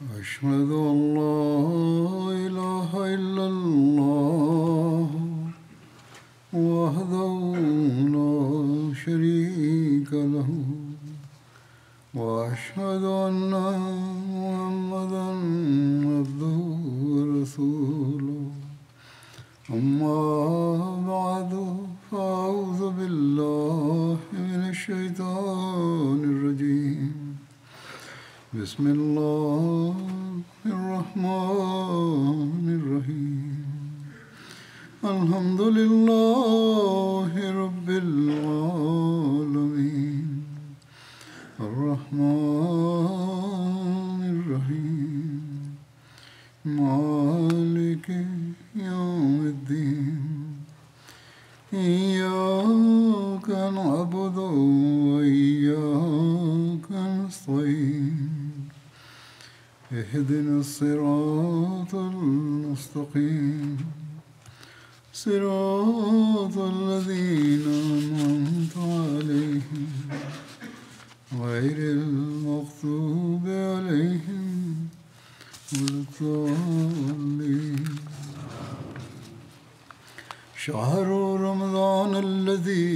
أشهد أن لا إله إلا الله وحده لا شريك له وأشهد أن محمدا عبده ورسوله أما بعد فأعوذ بالله من الشيطان الرجيم بسم الله الرحمن الرحيم الحمد لله رب العالمين الرحمن الرحيم مالك يوم الدين إياك نعبد وإياك نستعين اهدنا الصراط المستقيم صراط الذين أنعمت عليهم غير المغضوب عليهم ولا الضالين. شهر رمضان الذي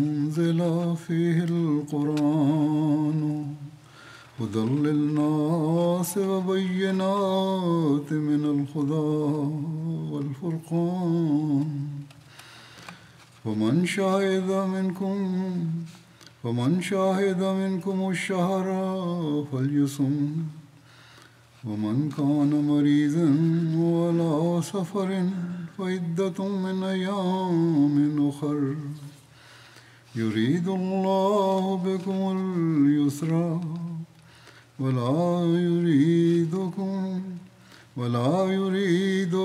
أنزل فيه القرآن هدى للناس وبينات من الهدى والفرقان فمن شهد منكم الشهر فليصم ومن كان مريضا وعلى سفر فعدة من أيام أخر يريد الله بكم اليسر ولا يريد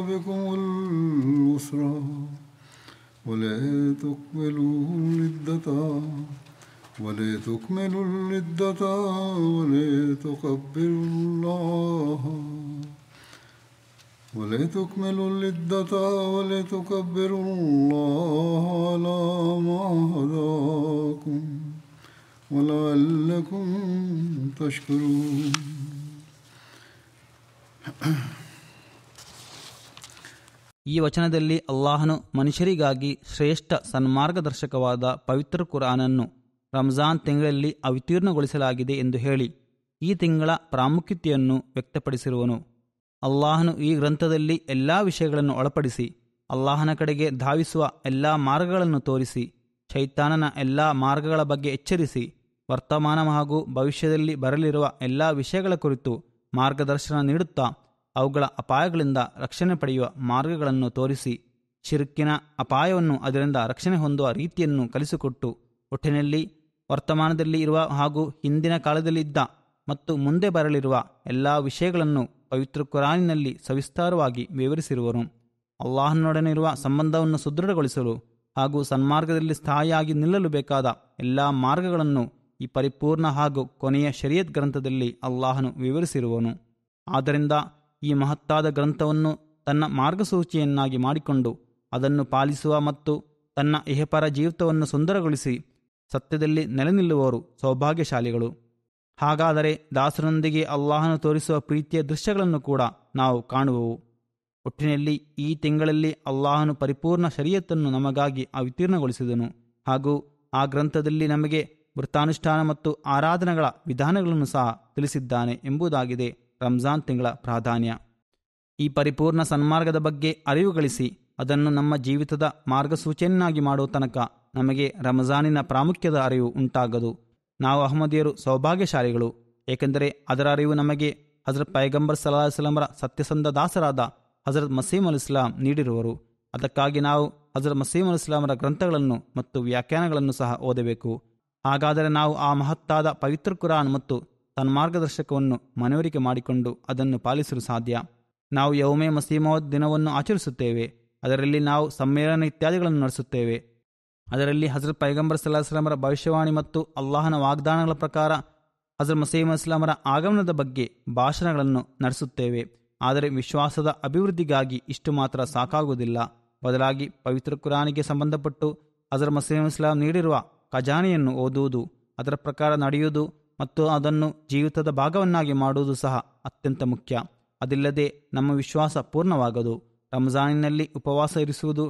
بكم العسر ولتكملوا العدة ولتكبروا الله على ما هداكم ولعلكم تشكرون. ಈ ವಚನದಲ್ಲಿ ಅಲ್ಲಾಹನು ಮನುಷ್ಯರಿಗಾಗಿ ಶ್ರೇಷ್ಠ ಸನ್ಮಾರ್ಗದರ್ಶಕವಾದ ಪವಿತ್ರ ಕುರ್ಆನನ್ನು ರಂಜಾನ್ ತಿಂಗಳಲ್ಲಿ ಅವತೀರ್ಣಗೊಳಿಸಲಾಗಿದೆ ಎಂದು ಹೇಳಿ ಈ ತಿಂಗಳ ಪ್ರಾಮುಖ್ಯತೆಯನ್ನು ವ್ಯಕ್ತಪಡಿಸಿರುವನು. ಅಲ್ಲಾಹನು ಈ ಗ್ರಂಥದಲ್ಲಿ ಎಲ್ಲ ವಿಷಯಗಳನ್ನು ಒಳಪಡಿಸಿ ಅಲ್ಲಾಹನ ಕಡೆಗೆ ಧಾವಿಸುವ ಎಲ್ಲ ಮಾರ್ಗಗಳನ್ನು ತೋರಿಸಿ ಶೈತಾನನ ಎಲ್ಲ ಮಾರ್ಗಗಳ ಬಗ್ಗೆ ಎಚ್ಚರಿಸಿ ವರ್ತಮಾನ ಹಾಗೂ ಭವಿಷ್ಯದಲ್ಲಿ ಬರಲಿರುವ ಎಲ್ಲ ವಿಷಯಗಳ ಕುರಿತು ಮಾರ್ಗದರ್ಶನ ನೀಡುತ್ತಾ ಅವುಗಳ ಅಪಾಯಗಳಿಂದ ರಕ್ಷಣೆ ಪಡೆಯುವ ಮಾರ್ಗಗಳನ್ನು ತೋರಿಸಿ ಶಿರ್ಕಿನ ಅಪಾಯವನ್ನು ಅದರಿಂದ ರಕ್ಷಣೆ ಹೊಂದುವ ರೀತಿಯನ್ನು ಕಲಿಸಿಕೊಟ್ಟು ಒಟ್ಟಿನಲ್ಲಿ ವರ್ತಮಾನದಲ್ಲಿ ಇರುವ ಹಾಗೂ ಹಿಂದಿನ ಕಾಲದಲ್ಲಿ ಇದ್ದ ಮತ್ತು ಮುಂದೆ ಬರಲಿರುವ ಎಲ್ಲ ವಿಷಯಗಳನ್ನು ಪವಿತ್ರ ಕುರಾನಿನಲ್ಲಿ ಸವಿಸ್ತಾರವಾಗಿ ವಿವರಿಸಿರುವನು. ಅಲ್ಲಾಹನೊಡನೆ ಇರುವ ಸಂಬಂಧವನ್ನು ಸುದೃಢಗೊಳಿಸಲು ಹಾಗೂ ಸನ್ಮಾರ್ಗದಲ್ಲಿ ಸ್ಥಾಯಿಯಾಗಿ ನಿಲ್ಲಲು ಬೇಕಾದ ಎಲ್ಲ ಮಾರ್ಗಗಳನ್ನು ಈ ಪರಿಪೂರ್ಣ ಹಾಗೂ ಕೊನೆಯ ಶರೀಯತ್ ಗ್ರಂಥದಲ್ಲಿ ಅಲ್ಲಾಹನು ವಿವರಿಸಿರುವನು. ಆದ್ದರಿಂದ ಈ ಮಹತ್ತಾದ ಗ್ರಂಥವನ್ನು ತನ್ನ ಮಾರ್ಗಸೂಚಿಯನ್ನಾಗಿ ಮಾಡಿಕೊಂಡು ಅದನ್ನು ಪಾಲಿಸುವ ಮತ್ತು ತನ್ನ ಇಹಪರ ಜೀವಿತವನ್ನು ಸುಂದರಗೊಳಿಸಿ ಸತ್ಯದಲ್ಲಿ ನೆಲೆ ನಿಲ್ಲುವವರು ಸೌಭಾಗ್ಯಶಾಲಿಗಳು. ಹಾಗಾದರೆ ದಾಸರೊಂದಿಗೆ ಅಲ್ಲಾಹನು ತೋರಿಸುವ ಪ್ರೀತಿಯ ದೃಶ್ಯಗಳನ್ನು ಕೂಡ ನಾವು ಕಾಣುವವು. ಒಟ್ಟಿನಲ್ಲಿ ಈ ತಿಂಗಳಲ್ಲಿ ಅಲ್ಲಾಹನು ಪರಿಪೂರ್ಣ ಶರೀಯತ್ತನ್ನು ನಮಗಾಗಿ ಅವತೀರ್ಣಗೊಳಿಸಿದನು ಹಾಗೂ ಆ ಗ್ರಂಥದಲ್ಲಿ ನಮಗೆ ವೃತ್ತಾನುಷ್ಠಾನ ಮತ್ತು ಆರಾಧನೆಗಳ ವಿಧಾನಗಳನ್ನು ಸಹ ತಿಳಿಸಿದ್ದಾನೆ ಎಂಬುದಾಗಿದೆ ರಂಜಾನ್ ತಿಂಗಳ ಪ್ರಾಧಾನ್ಯ. ಈ ಪರಿಪೂರ್ಣ ಸನ್ಮಾರ್ಗದ ಬಗ್ಗೆ ಅರಿವು ಗಳಿಸಿ ಅದನ್ನು ನಮ್ಮ ಜೀವಿತದ ಮಾರ್ಗಸೂಚಿಯನ್ನಾಗಿ ಮಾಡುವ ತನಕ ನಮಗೆ ರಂಜಾನಿನ ಪ್ರಾಮುಖ್ಯದ ಅರಿವು ಉಂಟಾಗದು. ನಾವು ಅಹಮದಿಯರು ಸೌಭಾಗ್ಯಶಾಲಿಗಳು, ಏಕೆಂದರೆ ಅದರ ಅರಿವು ನಮಗೆ ಹಜರತ್ ಪೈಗಂಬರ್ ಸಲ್ಲಲ್ಲಾಹು ಅಲೈಹಿ ವಸಲ್ಲಮರ ಸತ್ಯಸಂಧ ದಾಸರಾದ ಹಜರತ್ ಮಸೀಹ್ ಅಲ್ ಇಸ್ಲಾಂ ನೀಡಿರುವರು. ಅದಕ್ಕಾಗಿ ನಾವು ಹಜರತ್ ಮಸೀಹ್ ಅಲ್ ಇಸ್ಲಾಮರ ಗ್ರಂಥಗಳನ್ನು ಮತ್ತು ವ್ಯಾಖ್ಯಾನಗಳನ್ನು ಸಹ ಓದಬೇಕು. ಹಾಗಾದರೆ ನಾವು ಆ ಮಹತ್ತಾದ ಪವಿತ್ರ ಕುರಾನ್ ಮತ್ತು ತನ್ಮಾರ್ಗದರ್ಶಕವನ್ನು ಮನವರಿಕೆ ಮಾಡಿಕೊಂಡು ಅದನ್ನು ಪಾಲಿಸಲು ಸಾಧ್ಯ. ನಾವು ಯೌಮೆ ಮಸೀಮೌದ್ ದಿನವನ್ನು ಆಚರಿಸುತ್ತೇವೆ. ಅದರಲ್ಲಿ ನಾವು ಸಮ್ಮೇಳನ ಇತ್ಯಾದಿಗಳನ್ನು ನಡೆಸುತ್ತೇವೆ. ಅದರಲ್ಲಿ ಹಜರತ್ ಪೈಗಂಬರ್ ಸಲ್ಲಲ್ಲಾಹು ಅಲೈಹಿ ವಸಲ್ಲಮರ ಭವಿಷ್ಯವಾಣಿ ಮತ್ತು ಅಲ್ಲಾಹನ ವಾಗ್ದಾನಗಳ ಪ್ರಕಾರ ಹಜರತ್ ಮಸೀಹ್ ಇಸ್ಲಾಮರ ಆಗಮನದ ಬಗ್ಗೆ ಭಾಷಣಗಳನ್ನು ನಡೆಸುತ್ತೇವೆ. ಆದರೆ ವಿಶ್ವಾಸದ ಅಭಿವೃದ್ಧಿಗಾಗಿ ಇಷ್ಟು ಮಾತ್ರ ಸಾಕಾಗುವುದಿಲ್ಲ. ಬದಲಾಗಿ ಪವಿತ್ರ ಕುರಾನಿಗೆ ಸಂಬಂಧಪಟ್ಟು ಹಜರತ್ ಮಸೀಹ್ ಇಸ್ಲಾಂ ನೀಡಿರುವ ಖಜಾನೆಯನ್ನು ಓದುವುದು, ಅದರ ಪ್ರಕಾರ ನಡೆಯುವುದು ಮತ್ತು ಅದನ್ನು ಜೀವಿತದ ಭಾಗವನ್ನಾಗಿ ಮಾಡುವುದು ಸಹ ಅತ್ಯಂತ ಮುಖ್ಯ. ಅದಿಲ್ಲದೆ ನಮ್ಮ ವಿಶ್ವಾಸ ಪೂರ್ಣವಾಗದು. ರಂಜಾನಿನಲ್ಲಿ ಉಪವಾಸ ಇರಿಸುವುದು,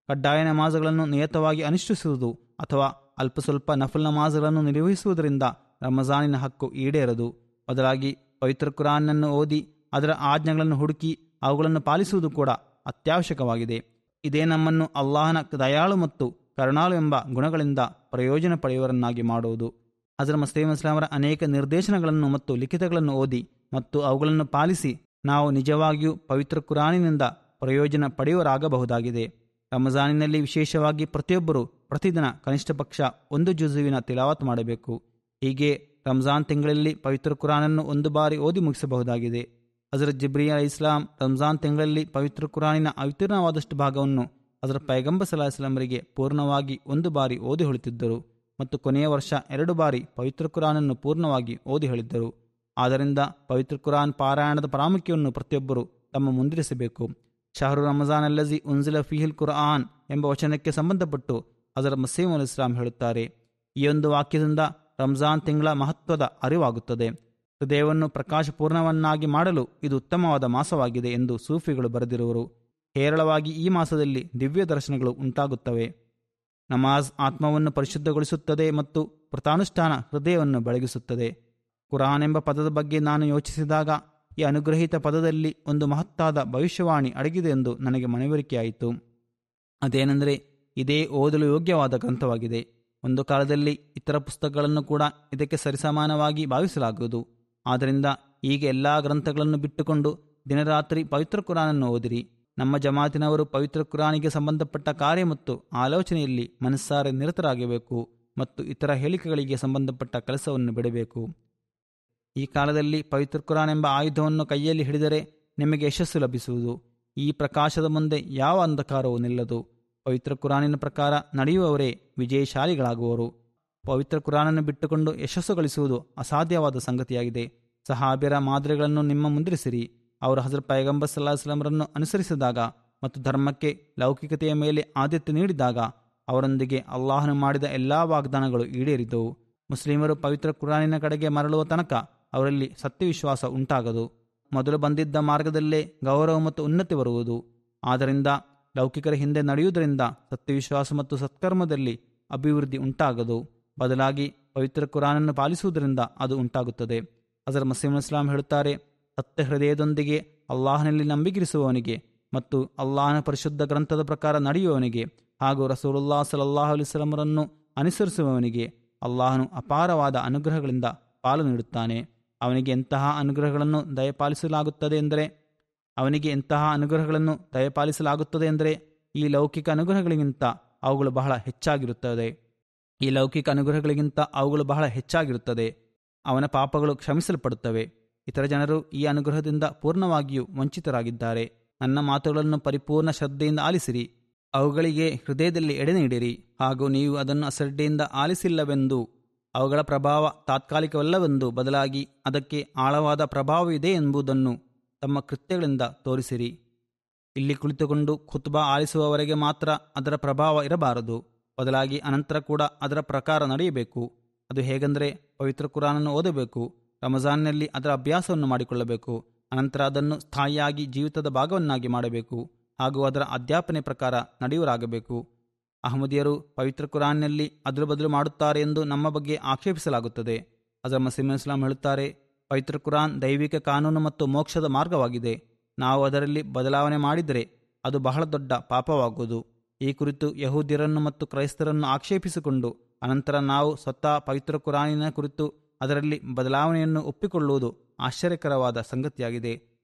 ಕಡ್ಡಾಯ ನಮಾಜ್ಗಳನ್ನು ನಿಯತವಾಗಿ ಅನುಷ್ಠಿಸುವುದು ಅಥವಾ ಅಲ್ಪ ಸ್ವಲ್ಪ ನಫಲ್ ನಮಾಜ್ಗಳನ್ನು ನಿರ್ವಹಿಸುವುದರಿಂದ ರಂಜಾನಿನ ಹಕ್ಕು ಈಡೇರದು. ಬದಲಾಗಿ ಪವಿತ್ರ ಕುರಾನ್ನನ್ನು ಓದಿ ಅದರ ಆಜ್ಞೆಗಳನ್ನು ಹುಡುಕಿ ಅವುಗಳನ್ನು ಪಾಲಿಸುವುದು ಕೂಡ ಅತ್ಯವಶ್ಯಕವಾಗಿದೆ. ಇದೇ ನಮ್ಮನ್ನು ಅಲ್ಲಾಹನ ದಯಾಳು ಮತ್ತು ಕರುಣಾಳು ಎಂಬ ಗುಣಗಳಿಂದ ಪ್ರಯೋಜನ ಪಡೆಯುವವರನ್ನಾಗಿ ಮಾಡುವುದು. ಹಜರತ್ ಮಸೀಹ್ ಇಸ್ಲಾಮರ ಅನೇಕ ನಿರ್ದೇಶನಗಳನ್ನು ಮತ್ತು ಲಿಖಿತಗಳನ್ನು ಓದಿ ಮತ್ತು ಅವುಗಳನ್ನು ಪಾಲಿಸಿ ನಾವು ನಿಜವಾಗಿಯೂ ಪವಿತ್ರ ಕುರಾನಿನಿಂದ ಪ್ರಯೋಜನ ಪಡೆಯುವರಾಗಬಹುದಾಗಿದೆ. ರಂಜಾನಿನಲ್ಲಿ ವಿಶೇಷವಾಗಿ ಪ್ರತಿಯೊಬ್ಬರೂ ಪ್ರತಿದಿನ ಕನಿಷ್ಠ ಪಕ್ಷ 1 ಜುಜುವಿನ ತಿಲಾವತ್ ಮಾಡಬೇಕು. ಹೀಗೆ ರಂಜಾನ್ ತಿಂಗಳಲ್ಲಿ ಪವಿತ್ರ ಕುರಾನನ್ನು 1 ಬಾರಿ ಓದಿ ಮುಗಿಸಬಹುದಾಗಿದೆ. ಹಜರತ್ ಜಿಬ್ರೀಲ್ ಅಲೈಹಿಸ್ಸಲಾಂ ರಂಜಾನ್ ತಿಂಗಳಲ್ಲಿ ಪವಿತ್ರ ಕುರಾನಿನ ಅವಿತೀರ್ಣವಾದಷ್ಟು ಭಾಗವನ್ನು ಹಜರತ್ ಪೈಗಂಬರ್ ಸಲ್ಲಲ್ಲಾಹು ಅಲೈಹಿ ವಸಲ್ಲಂರಿಗೆ ಪೂರ್ಣವಾಗಿ 1 ಬಾರಿ ಓದಿ ಹೇಳಿದ್ದರು ಮತ್ತು ಕೊನೆಯ ವರ್ಷ 2 ಬಾರಿ ಪವಿತ್ರ ಕುರಾನನ್ನು ಪೂರ್ಣವಾಗಿ ಓದಿ ಹೇಳಿದ್ದರು. ಆದ್ದರಿಂದ ಪವಿತ್ರ ಕುರಾನ್ ಪಾರಾಯಣದ ಪ್ರಾಮುಖ್ಯವನ್ನು ಪ್ರತಿಯೊಬ್ಬರು ತಮ್ಮ ಮುಂದಿರಿಸಬೇಕು. ಶಹರು ರಂಜಾನ್ ಅಲ್ಲಜಿ ಉನ್ಜಿಲ ಫೀಹಿಲ್ ಕುರ್ಆನ್ ಎಂಬ ವಚನಕ್ಕೆ ಸಂಬಂಧಪಟ್ಟು ಹಜರತ್ ಮಸೀಹ್ ಮೌದ್ ಇಸ್ಲಾಂ ಹೇಳುತ್ತಾರೆ, ಈ ಒಂದು ವಾಕ್ಯದಿಂದ ರಂಜಾನ್ ತಿಂಗಳ ಮಹತ್ವದ ಅರಿವಾಗುತ್ತದೆ. ಹೃದಯವನ್ನು ಪ್ರಕಾಶಪೂರ್ಣವನ್ನಾಗಿ ಮಾಡಲು ಇದು ಉತ್ತಮವಾದ ಮಾಸವಾಗಿದೆ ಎಂದು ಸೂಫಿಗಳು ಬರೆದಿರುವರು. ಹೇರಳವಾಗಿ ಈ ಮಾಸದಲ್ಲಿ ದಿವ್ಯ ದರ್ಶನಗಳು ಉಂಟಾಗುತ್ತವೆ. ನಮಾಜ್ ಆತ್ಮವನ್ನು ಪರಿಶುದ್ಧಗೊಳಿಸುತ್ತದೆ ಮತ್ತು ವ್ರತಾನುಷ್ಠಾನ ಹೃದಯವನ್ನು ಬೆಳಗಿಸುತ್ತದೆ. ಕುರಾನ್ ಎಂಬ ಪದದ ಬಗ್ಗೆ ನಾನು ಯೋಚಿಸಿದಾಗ ಈ ಅನುಗ್ರಹಿತ ಪದದಲ್ಲಿ ಒಂದು ಮಹತ್ತಾದ ಭವಿಷ್ಯವಾಣಿ ಅಡಗಿದೆ ಎಂದು ನನಗೆ ಮನವರಿಕೆಯಾಯಿತು. ಅದೇನೆಂದರೆ, ಇದೇ ಓದಲು ಯೋಗ್ಯವಾದ ಗ್ರಂಥವಾಗಿದೆ. ಒಂದು ಕಾಲದಲ್ಲಿ ಇತರ ಪುಸ್ತಕಗಳನ್ನು ಕೂಡ ಇದಕ್ಕೆ ಸರಿಸಮಾನವಾಗಿ ಭಾವಿಸಲಾಗುವುದು. ಆದ್ದರಿಂದ ಈಗ ಎಲ್ಲ ಗ್ರಂಥಗಳನ್ನು ಬಿಟ್ಟುಕೊಂಡು ದಿನರಾತ್ರಿ ಪವಿತ್ರ ಕುರಾನನ್ನು ಓದಿರಿ. ನಮ್ಮ ಜಮಾತಿನವರು ಪವಿತ್ರ ಕುರಾನಿಗೆ ಸಂಬಂಧಪಟ್ಟ ಕಾರ್ಯ ಮತ್ತು ಆಲೋಚನೆಯಲ್ಲಿ ಮನಸ್ಸಾರೆ ನಿರತರಾಗಬೇಕು ಮತ್ತು ಇತರ ಹೇಳಿಕೆಗಳಿಗೆ ಸಂಬಂಧಪಟ್ಟ ಕೆಲಸವನ್ನು ಬಿಡಬೇಕು. ಈ ಕಾಲದಲ್ಲಿ ಪವಿತ್ರ ಕುರಾನ್ ಎಂಬ ಆಯುಧವನ್ನು ಕೈಯಲ್ಲಿ ಹಿಡಿದರೆ ನಿಮಗೆ ಯಶಸ್ಸು ಲಭಿಸುವುದು. ಈ ಪ್ರಕಾಶದ ಮುಂದೆ ಯಾವ ಅಂಧಕಾರವೂ ನಿಲ್ಲದು. ಪವಿತ್ರ ಕುರಾನಿನ ಪ್ರಕಾರ ನಡೆಯುವವರೇ ವಿಜಯಶಾಲಿಗಳಾಗುವರು. ಪವಿತ್ರ ಕುರಾನನ್ನು ಬಿಟ್ಟುಕೊಂಡು ಯಶಸ್ಸು ಗಳಿಸುವುದು ಅಸಾಧ್ಯವಾದ ಸಂಗತಿಯಾಗಿದೆ. ಸಹಾಬ್ಯರ ಮಾದರಿಗಳನ್ನು ನಿಮ್ಮ ಮುಂದಿರಿಸಿರಿ. ಅವರು ಹಜರತ್ ಪೈಗಂಬರ್ ಸಲ್ಲಲ್ಲಾಹು ಅಲೈಹಿ ವಸಲ್ಲಂರನ್ನು ಅನುಸರಿಸಿದಾಗ ಮತ್ತು ಧರ್ಮಕ್ಕೆ ಲೌಕಿಕತೆಯ ಮೇಲೆ ಆದ್ಯತೆ ನೀಡಿದಾಗ ಅವರೊಂದಿಗೆ ಅಲ್ಲಾಹನು ಮಾಡಿದ ಎಲ್ಲಾ ವಾಗ್ದಾನಗಳು ಈಡೇರಿದವು. ಮುಸ್ಲಿಮರು ಪವಿತ್ರ ಕುರಾನಿನ ಕಡೆಗೆ ಮರಳುವ ತನಕ ಅವರಲ್ಲಿ ಸತ್ಯವಿಶ್ವಾಸ ಉಂಟಾಗದು. ಮೊದಲು ಬಂದಿದ್ದ ಮಾರ್ಗದಲ್ಲೇ ಗೌರವ ಮತ್ತು ಉನ್ನತಿ ಬರುವುದು. ಆದ್ದರಿಂದ ಲೌಕಿಕರ ಹಿಂದೆ ನಡೆಯುವುದರಿಂದ ಸತ್ಯವಿಶ್ವಾಸ ಮತ್ತು ಸತ್ಕರ್ಮದಲ್ಲಿ ಅಭಿವೃದ್ಧಿ ಉಂಟಾಗದು. ಬದಲಾಗಿ ಪವಿತ್ರ ಕುರಾನನ್ನು ಪಾಲಿಸುವುದರಿಂದ ಅದು ಉಂಟಾಗುತ್ತದೆ. ಹಜರತ್ ಮಸೀಹ್ ಇಸ್ಲಾಂ ಹೇಳುತ್ತಾರೆ, ಸತ್ಯ ಹೃದಯದೊಂದಿಗೆ ಅಲ್ಲಾಹನಲ್ಲಿ ನಂಬಿಕಿರಿಸುವವನಿಗೆ ಮತ್ತು ಅಲ್ಲಾಹನ ಪರಿಶುದ್ಧ ಗ್ರಂಥದ ಪ್ರಕಾರ ನಡೆಯುವವನಿಗೆ ಹಾಗೂ ರಸೂಲುಲ್ಲಾಹ್ ಸಲ್ಲಲ್ಲಾಹು ಅಲೈಹಿ ವಸಲ್ಲಂರನ್ನು ಅನುಸರಿಸುವವನಿಗೆ ಅಲ್ಲಾಹನು ಅಪಾರವಾದ ಅನುಗ್ರಹಗಳಿಂದ ಪಾಲು ನೀಡುತ್ತಾನೆ. ಅವನಿಗೆ ಎಂತಹ ಅನುಗ್ರಹಗಳನ್ನು ದಯಪಾಲಿಸಲಾಗುತ್ತದೆ ಎಂದರೆ ಈ ಲೌಕಿಕ ಅನುಗ್ರಹಗಳಿಗಿಂತ ಅವುಗಳು ಬಹಳ ಹೆಚ್ಚಾಗಿರುತ್ತದೆ. ಅವನ ಪಾಪಗಳು ಕ್ಷಮಿಸಲ್ಪಡುತ್ತವೆ. ಇತರ ಜನರು ಈ ಅನುಗ್ರಹದಿಂದ ಪೂರ್ಣವಾಗಿಯೂ ವಂಚಿತರಾಗಿದ್ದಾರೆ. ನನ್ನ ಮಾತುಗಳನ್ನು ಪರಿಪೂರ್ಣ ಶ್ರದ್ಧೆಯಿಂದ ಆಲಿಸಿರಿ. ಅವುಗಳಿಗೆ ಹೃದಯದಲ್ಲಿ ಎಡೆ ನೀಡಿರಿ. ಹಾಗೂ ನೀವು ಅದನ್ನು ಅಶ್ರದ್ಧೆಯಿಂದ ಆಲಿಸಿಲ್ಲವೆಂದು, ಅವುಗಳ ಪ್ರಭಾವ ತಾತ್ಕಾಲಿಕವಲ್ಲವೆಂದು, ಬದಲಾಗಿ ಅದಕ್ಕೆ ಆಳವಾದ ಪ್ರಭಾವವಿದೆ ಎಂಬುದನ್ನು ತಮ್ಮ ಕೃತ್ಯಗಳಿಂದ ತೋರಿಸಿರಿ. ಇಲ್ಲಿ ಕುಳಿತುಕೊಂಡು ಖುತ್ಬಾ ಆಲಿಸುವವರೆಗೆ ಮಾತ್ರ ಅದರ ಪ್ರಭಾವ ಇರಬಾರದು. ಬದಲಾಗಿ ಅನಂತರ ಕೂಡ ಅದರ ಪ್ರಕಾರ ನಡೆಯಬೇಕು. ಅದು ಹೇಗೆಂದರೆ, ಪವಿತ್ರ ಕುರಾನನ್ನು ಓದಬೇಕು, ರಂಜಾನ್ನಲ್ಲಿ ಅದರ ಅಭ್ಯಾಸವನ್ನು ಮಾಡಿಕೊಳ್ಳಬೇಕು, ಅನಂತರ ಅದನ್ನು ಸ್ಥಾಯಿಯಾಗಿ ಜೀವಿತದ ಭಾಗವನ್ನಾಗಿ ಮಾಡಬೇಕು ಹಾಗೂ ಅದರ ಅಧ್ಯಾಪನೆ ಪ್ರಕಾರ ನಡೆಯುವರಾಗಬೇಕು. ಅಹಮದಿಯರು ಪವಿತ್ರ ಕುರಾನ್ನಲ್ಲಿ ಅದಲು ಬದಲು ಮಾಡುತ್ತಾರೆ ಎಂದು ನಮ್ಮ ಬಗ್ಗೆ ಆಕ್ಷೇಪಿಸಲಾಗುತ್ತದೆ. ಹಜರತ್ ಮಸೀಹ್ ಇಸ್ಲಾಂ ಹೇಳುತ್ತಾರೆ, ಪವಿತ್ರ ಕುರಾನ್ ದೈವಿಕ ಕಾನೂನು ಮತ್ತು ಮೋಕ್ಷದ ಮಾರ್ಗವಾಗಿದೆ. ನಾವು ಅದರಲ್ಲಿ ಬದಲಾವಣೆ ಮಾಡಿದರೆ ಅದು ಬಹಳ ದೊಡ್ಡ ಪಾಪವಾಗುವುದು. ಈ ಕುರಿತು ಯಹೂದ್ಯರನ್ನು ಮತ್ತು ಕ್ರೈಸ್ತರನ್ನು ಆಕ್ಷೇಪಿಸಿಕೊಂಡು ಅನಂತರ ನಾವು ಸ್ವತಃ ಪವಿತ್ರ ಕುರಾನಿನ ಕುರಿತು ಅದರಲ್ಲಿ ಬದಲಾವಣೆಯನ್ನು ಒಪ್ಪಿಕೊಳ್ಳುವುದು ಆಶ್ಚರ್ಯಕರವಾದ ಸಂಗತಿಯಾಗಿದೆ.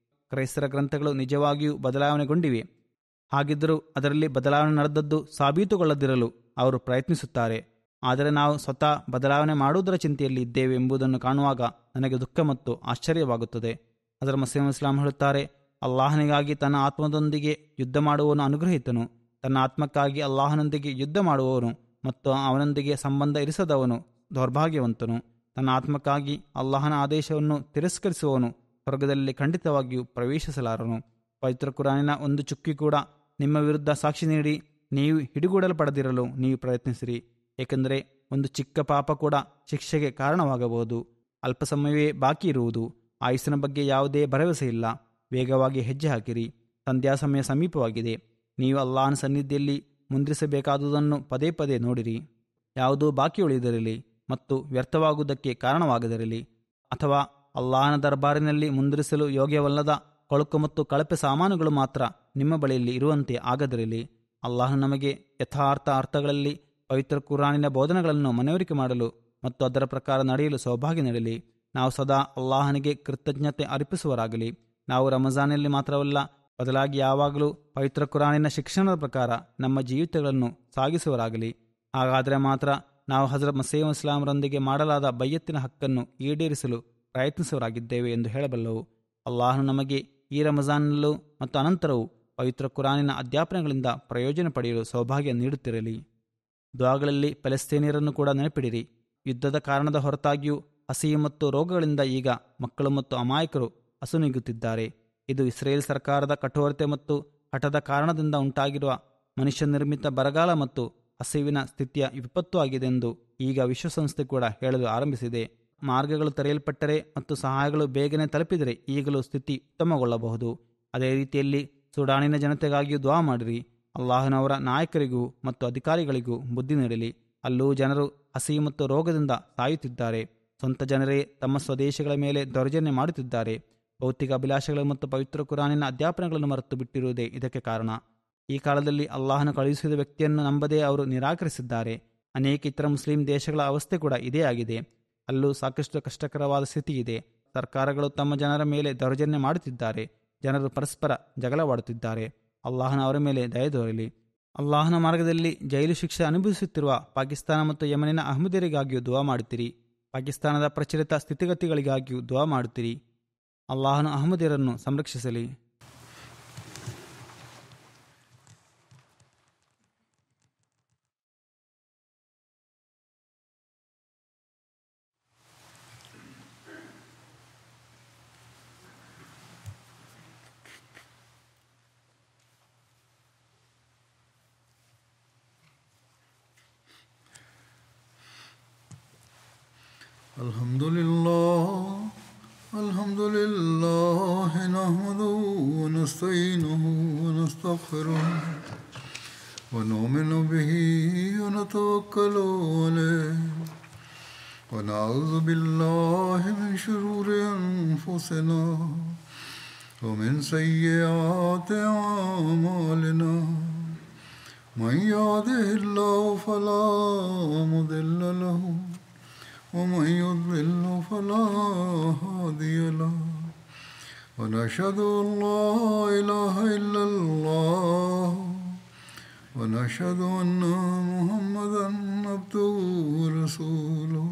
ಕ್ರೈಸ್ತರ ಗ್ರಂಥಗಳು ನಿಜವಾಗಿಯೂ ಬದಲಾವಣೆಗೊಂಡಿವೆ. ಹಾಗಿದ್ದರೂ ಅದರಲ್ಲಿ ಬದಲಾವಣೆ ನಡೆದದ್ದು ಸಾಬೀತುಗೊಳ್ಳದಿರಲು ಅವರು ಪ್ರಯತ್ನಿಸುತ್ತಾರೆ. ಆದರೆ ನಾವು ಸ್ವತಃ ಬದಲಾವಣೆ ಮಾಡುವುದರ ಚಿಂತೆಯಲ್ಲಿ ಇದ್ದೇವೆ ಎಂಬುದನ್ನು ಕಾಣುವಾಗ ನನಗೆ ದುಃಖ ಮತ್ತು ಆಶ್ಚರ್ಯವಾಗುತ್ತದೆ. ಹಜರತ್ ಮಸೀಹ್ ಇಸ್ಲಾಂ ಹೇಳುತ್ತಾರೆ, ಅಲ್ಲಾಹನಿಗಾಗಿ ತನ್ನ ಆತ್ಮದೊಂದಿಗೆ ಯುದ್ಧ ಮಾಡುವವನು ಅನುಗ್ರಹಿತನು. ತನ್ನ ಆತ್ಮಕ್ಕಾಗಿ ಅಲ್ಲಾಹನೊಂದಿಗೆ ಯುದ್ಧ ಮಾಡುವವನು ಮತ್ತು ಅವನೊಂದಿಗೆ ಸಂಬಂಧ ಇರಿಸದವನು ದೌರ್ಭಾಗ್ಯವಂತನು. ತನ್ನ ಆತ್ಮಕ್ಕಾಗಿ ಅಲ್ಲಾಹನ ಆದೇಶವನ್ನು ತಿರಸ್ಕರಿಸುವವನು ಸ್ವರ್ಗದಲ್ಲಿ ಖಂಡಿತವಾಗಿಯೂ ಪ್ರವೇಶಿಸಲಾರನು. ಪವಿತ್ರ ಕುರಾನಿನ ಒಂದು ಚುಕ್ಕಿ ಕೂಡ ನಿಮ್ಮ ವಿರುದ್ಧ ಸಾಕ್ಷಿ ನೀಡಿ ನೀವು ಹಿಡಿಗೂಡಲ್ಪಡದಿರಲು ನೀವು ಪ್ರಯತ್ನಿಸಿರಿ. ಏಕೆಂದರೆ ಒಂದು ಚಿಕ್ಕ ಪಾಪ ಕೂಡ ಶಿಕ್ಷೆಗೆ ಕಾರಣವಾಗಬಹುದು. ಅಲ್ಪ ಸಮಯವೇ ಬಾಕಿ ಇರುವುದು. ಆಯುಸ್ಸಿನ ಬಗ್ಗೆ ಯಾವುದೇ ಭರವಸೆ ಇಲ್ಲ. ವೇಗವಾಗಿ ಹೆಜ್ಜೆ ಹಾಕಿರಿ. ಸಂಧ್ಯಾ ಸಮಯ ಸಮೀಪವಾಗಿದೆ. ನೀವು ಅಲ್ಲಾಹನ ಸನ್ನಿಧಿಯಲ್ಲಿ ಮುಂದಿರಿಸಬೇಕಾದುದನ್ನು ಪದೇ ಪದೇ ನೋಡಿರಿ. ಯಾವುದೂ ಬಾಕಿ ಉಳಿದಿರಲಿ ಮತ್ತು ವ್ಯರ್ಥವಾಗುವುದಕ್ಕೆ ಕಾರಣವಾಗದಿರಲಿ, ಅಥವಾ ಅಲ್ಲಾಹನ ದರ್ಬಾರಿನಲ್ಲಿ ಮುಂದಿರಿಸಲು ಯೋಗ್ಯವಲ್ಲದ ಕೊಳಕು ಮತ್ತು ಕಳಪೆ ಸಾಮಾನುಗಳು ಮಾತ್ರ ನಿಮ್ಮ ಬಳಿಯಲ್ಲಿ ಇರುವಂತೆ ಆಗದಿರಲಿ. ಅಲ್ಲಾಹನು ನಮಗೆ ಯಥಾರ್ಥ ಅರ್ಥಗಳಲ್ಲಿ ಪವಿತ್ರ ಕುರಾನಿನ ಬೋಧನೆಗಳನ್ನು ಮನವರಿಕೆ ಮಾಡಲು ಮತ್ತು ಅದರ ಪ್ರಕಾರ ನಡೆಯಲು ಸೌಭಾಗ್ಯ ನೀಡಲಿ. ನಾವು ಸದಾ ಅಲ್ಲಾಹನಿಗೆ ಕೃತಜ್ಞತೆ ಅರ್ಪಿಸುವರಾಗಲಿ. ನಾವು ರಮಜಾನಲ್ಲಿ ಮಾತ್ರವಲ್ಲ, ಬದಲಾಗಿ ಯಾವಾಗಲೂ ಪವಿತ್ರ ಕುರಾನಿನ ಶಿಕ್ಷಣದ ಪ್ರಕಾರ ನಮ್ಮ ಜೀವಿತಗಳನ್ನು ಸಾಗಿಸುವರಾಗಲಿ. ಹಾಗಾದರೆ ಮಾತ್ರ ನಾವು ಹಜರತ್ ಮಸೀಹ್ ಇಸ್ಲಾಮರೊಂದಿಗೆ ಮಾಡಲಾದ ಬಯ್ಯತ್ತಿನ ಹಕ್ಕನ್ನು ಈಡೇರಿಸಲು ಪ್ರಯತ್ನಿಸುವರಾಗಿದ್ದೇವೆ ಎಂದು ಹೇಳಬಲ್ಲವು. ಅಲ್ಲಾಹನು ನಮಗೆ ಈ ರಮಜಾನ್ನಲ್ಲೂ ಮತ್ತು ಅನಂತರವೂ ಪವಿತ್ರ ಕುರಾನಿನ ಅಧ್ಯಾಪನೆಗಳಿಂದ ಪ್ರಯೋಜನ ಪಡೆಯಲು ಸೌಭಾಗ್ಯ ನೀಡುತ್ತಿರಲಿ. ದುಆಗಳಲ್ಲಿ ಫಲಸ್ತೀನಿಯರನ್ನು ಕೂಡ ನೆನಪಿಡಿರಿ. ಯುದ್ಧದ ಕಾರಣದ ಹೊರತಾಗಿಯೂ ಹಸಿವು ಮತ್ತು ರೋಗಗಳಿಂದ ಈಗ ಮಕ್ಕಳು ಮತ್ತು ಅಮಾಯಕರು ಅಸುನೀಗುತ್ತಿದ್ದಾರೆ. ಇದು ಇಸ್ರೇಲ್ ಸರ್ಕಾರದ ಕಠೋರತೆ ಮತ್ತು ಹಠದ ಕಾರಣದಿಂದ ಉಂಟಾಗಿರುವ ಮನುಷ್ಯ ನಿರ್ಮಿತ ಬರಗಾಲ ಮತ್ತು ಹಸಿವಿನ ಸ್ಥಿತಿಯ ವಿಪತ್ತು ಆಗಿದೆ ಎಂದು ಈಗ ವಿಶ್ವಸಂಸ್ಥೆ ಕೂಡ ಹೇಳಲು ಆರಂಭಿಸಿದೆ. ಮಾರ್ಗಗಳು ತೆರೆಯಲ್ಪಟ್ಟರೆ ಮತ್ತು ಸಹಾಯಗಳು ಬೇಗನೆ ತಲುಪಿದರೆ ಈಗಲೂ ಸ್ಥಿತಿ ಉತ್ತಮಗೊಳ್ಳಬಹುದು. ಅದೇ ರೀತಿಯಲ್ಲಿ ಸುಡಾನಿನ ಜನತೆಗಾಗಿಯೂ ದುಆ ಮಾಡಿರಿ. ಅಲ್ಲಾಹನವರ ನಾಯಕರಿಗೂ ಮತ್ತು ಅಧಿಕಾರಿಗಳಿಗೂ ಬುದ್ಧಿ ನೀಡಲಿ. ಅಲ್ಲೂ ಜನರು ಹಸಿ ಮತ್ತು ರೋಗದಿಂದ ಸಾಯುತ್ತಿದ್ದಾರೆ. ಸ್ವಂತ ಜನರೇ ತಮ್ಮ ಸ್ವದೇಶಗಳ ಮೇಲೆ ದೌರ್ಜನ್ಯ ಮಾಡುತ್ತಿದ್ದಾರೆ. ಭೌತಿಕ ಅಭಿಲಾಷೆಗಳು ಮತ್ತು ಪವಿತ್ರ ಕುರಾನಿನ ಅಧ್ಯಾಪನೆಗಳನ್ನು ಮರೆತು ಬಿಟ್ಟಿರುವುದೇ ಇದಕ್ಕೆ ಕಾರಣ. ಈ ಕಾಲದಲ್ಲಿ ಅಲ್ಲಾಹನ ಕಳುಹಿಸಿದ ವ್ಯಕ್ತಿಯನ್ನು ನಂಬದೇ ಅವರು ನಿರಾಕರಿಸಿದ್ದಾರೆ. ಅನೇಕ ಇತರ ಮುಸ್ಲಿಂ ದೇಶಗಳ ಅವಸ್ಥೆ ಕೂಡ ಇದೇ ಆಗಿದೆ. ಅಲ್ಲೂ ಸಾಕಷ್ಟು ಕಷ್ಟಕರವಾದ ಸ್ಥಿತಿ ಇದೆ. ಸರ್ಕಾರಗಳು ತಮ್ಮ ಜನರ ಮೇಲೆ ದೌರ್ಜನ್ಯ ಮಾಡುತ್ತಿದ್ದಾರೆ. ಜನರು ಪರಸ್ಪರ ಜಗಳವಾಡುತ್ತಿದ್ದಾರೆ. ಅಲ್ಲಾಹನ ಅವರ ಮೇಲೆ ದಯೆ ತೋರಲಿ. ಅಲ್ಲಾಹನ ಮಾರ್ಗದಲ್ಲಿ ಜೈಲು ಶಿಕ್ಷೆ ಅನುಭವಿಸುತ್ತಿರುವ ಪಾಕಿಸ್ತಾನ ಮತ್ತು ಯಮನಿನ ಅಹ್ಮದಿಯರಿಗಾಗಿಯೂ ದುಆ ಮಾಡುತ್ತೀರಿ. ಪಾಕಿಸ್ತಾನದ ಪ್ರಚಲಿತ ಸ್ಥಿತಿಗತಿಗಳಿಗಾಗಿಯೂ ದುಆ ಮಾಡುತ್ತೀರಿ. ಅಲ್ಲಾಹನು ಅಹ್ಮದಿಯರನ್ನು ಸಂರಕ್ಷಿಸಲಿ. Alhamdulillah nahmaduhu wa nasta'inuhu wa nastaghfiruh wa nu'minu bihi wa natawakkalu alayhi wa na'udhu billahi min shururi anfusina wa min sayyiati a'malina. Man yahdihillahu fala mudilla lahu ومن يضلل فلا هادي له ونشهد أن لا إله إلا الله ونشهد أن محمدا عبده ورسوله.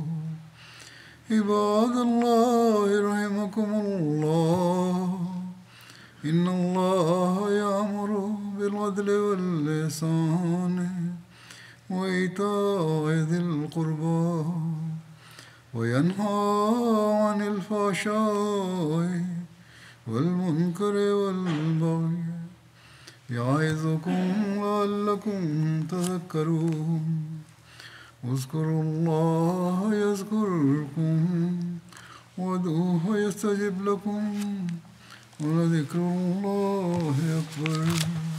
عباد الله رحمكم الله إن الله يأمر بالعدل والإحسان وإيتاء ذي القربى وينهى عن الفحشاء والمنكر والبغي يعظكم لعلكم تذكرون. اذكروا الله يذكركم وادعوه يستجب لكم ولذكر الله أكبر.